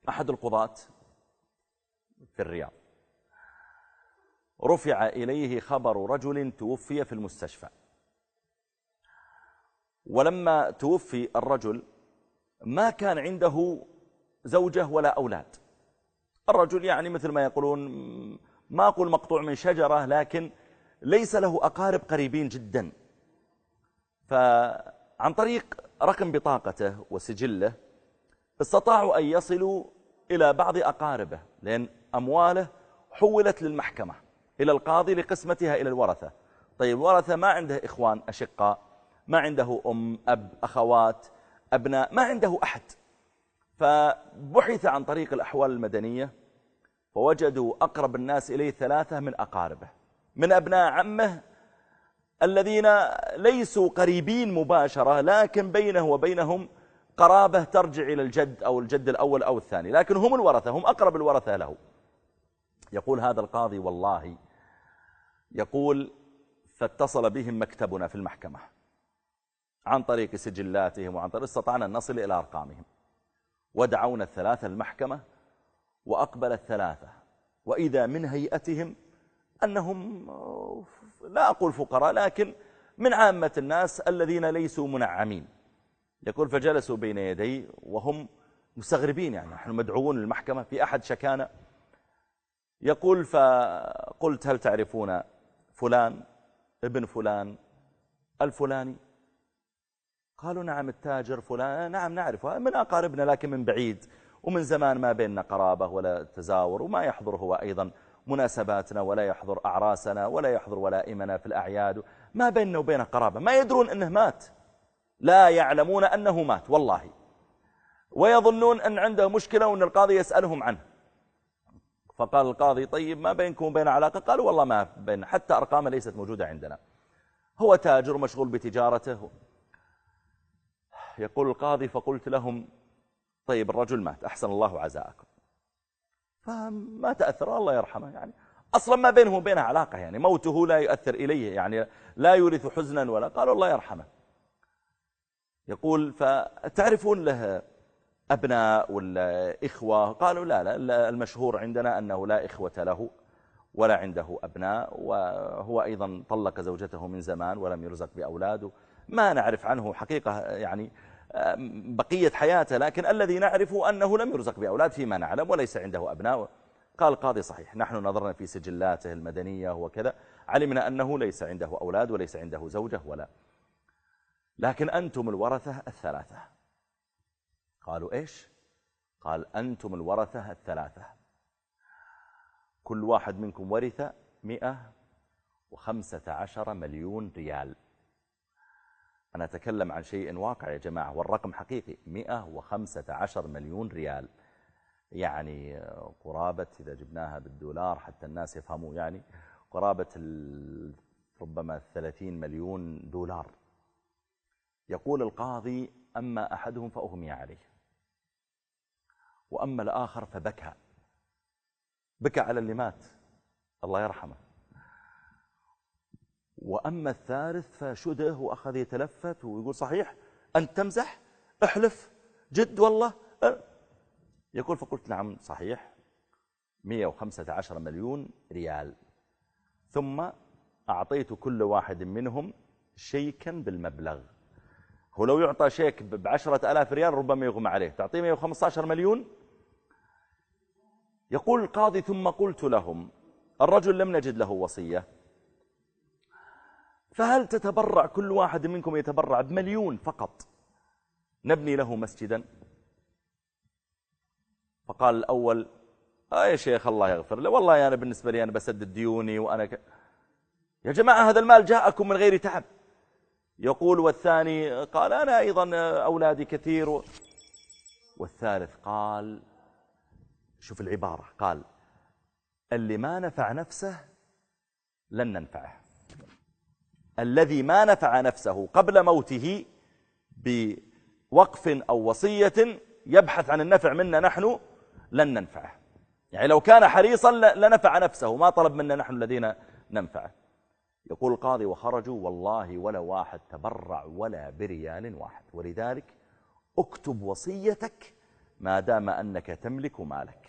أحد القضاة في الرياض رفع إليه خبر رجل توفي في المستشفى، ولما توفي الرجل ما كان عنده زوجة ولا أولاد. الرجل يعني مثل ما يقولون، ما أقول مقطوع من شجرة، لكن ليس له أقارب قريبين جدا. فعن طريق رقم بطاقته وسجله استطاعوا أن يصلوا إلى بعض أقاربه، لأن أمواله حولت للمحكمة إلى القاضي لقسمتها إلى الورثة. طيب الورثة ما عنده إخوان أشقاء، ما عنده أم أب أخوات أبناء، ما عنده أحد. فبحث عن طريق الأحوال المدنية فوجدوا أقرب الناس إليه 3 من أقاربه، من أبناء عمه الذين ليسوا قريبين مباشرة، لكن بينه وبينهم قرابة ترجع إلى الجد أو الجد الأول أو الثاني، لكن هم الورثة، هم أقرب الورثة له. يقول هذا القاضي والله، يقول فاتصل بهم مكتبنا في المحكمة عن طريق سجلاتهم وعن طريق استطعنا أن نصل إلى أرقامهم، ودعونا ال3 المحكمة، وأقبل ال3، وإذا من هيئتهم أنهم لا أقول فقراء، لكن من عامة الناس الذين ليسوا منعمين. يقول فجلسوا بين يدي وهم مستغربين، يعني نحن مدعوون للمحكمة في أحد شكانا. يقول فقلت هل تعرفون فلان ابن فلان الفلاني؟ قالوا نعم التاجر فلان، نعم نعرفه من أقاربنا لكن من بعيد، ومن زمان ما بيننا قرابة ولا تزاور، وما يحضر هو أيضا مناسباتنا ولا يحضر أعراسنا ولا يحضر ولائمنا في الأعياد، ما بيننا وبينه قرابة، ما يدرون أنه مات، لا يعلمون أنه مات والله، ويظنون أن عنده مشكلة وأن القاضي يسألهم عنه. فقال القاضي طيب ما بينكم وبين علاقة؟ قالوا والله ما بين، حتى أرقامه ليست موجودة عندنا، هو تاجر مشغول بتجارته. يقول القاضي فقلت لهم طيب الرجل مات، أحسن الله عزاءكم، فما تأثر الله يرحمه، يعني أصلا ما بينه وبينه علاقة، يعني موته لا يؤثر إليه، يعني لا يورث حزنا ولا. قالوا الله يرحمه. يقول فتعرفون له أبناء ولا إخوة؟ قالوا لا لا، المشهور عندنا أنه لا إخوة له ولا عنده أبناء، وهو أيضا طلق زوجته من زمان ولم يرزق بأولاده، ما نعرف عنه حقيقة يعني بقية حياته، لكن الذي نعرفه أنه لم يرزق بأولاد فيما نعلم وليس عنده أبناء. قال القاضي صحيح، نحن نظرنا في سجلاته المدنية وكذا، علمنا أنه ليس عنده أولاد وليس عنده زوجة ولا، لكن أنتم الورثة ال3. قالوا إيش؟ قال أنتم الورثة ال3، كل واحد منكم ورث 115 مليون ريال. أنا أتكلم عن شيء واقع يا جماعة، والرقم حقيقي، 115 مليون ريال، يعني قرابة إذا جبناها بالدولار حتى الناس يفهموا، يعني قرابة ربما 30 مليون دولار. يقول القاضي أما أحدهم فأغمي عليه، وأما الآخر فبكى، بكى على اللي مات الله يرحمه، وأما الثالث فشده وأخذ يتلفت ويقول صحيح أنت تمزح، احلف جد والله. يقول فقلت نعم صحيح 115 مليون ريال، ثم أعطيت كل واحد منهم شيكا بالمبلغ. هو لو يعطى شيك ب10,000 ريال ربما يغمى عليه، تعطيه 115 مليون. يقول القاضي ثم قلت لهم الرجل لم نجد له وصية، فهل تتبرع كل واحد منكم يتبرع ب1,000,000 فقط نبني له مسجدا؟ فقال الأول يا شيخ الله يغفر له، والله أنا بالنسبة لي أنا بسدد ديوني وأنا يا جماعة هذا المال جاءكم من غير تعب. يقول والثاني قال أنا أيضا أولادي كثير والثالث قال شوف العبارة، قال اللي ما نفع نفسه لن ننفعه، الذي ما نفع نفسه قبل موته بوقف أو وصية يبحث عن النفع منا نحن لن ننفعه، يعني لو كان حريصا لنفع نفسه، ما طلب منا نحن الذين ننفعه. يقول القاضي وخرجوا والله ولا واحد تبرع ولا بريال واحد، ولذلك اكتب وصيتك ما دام أنك تملك مالك.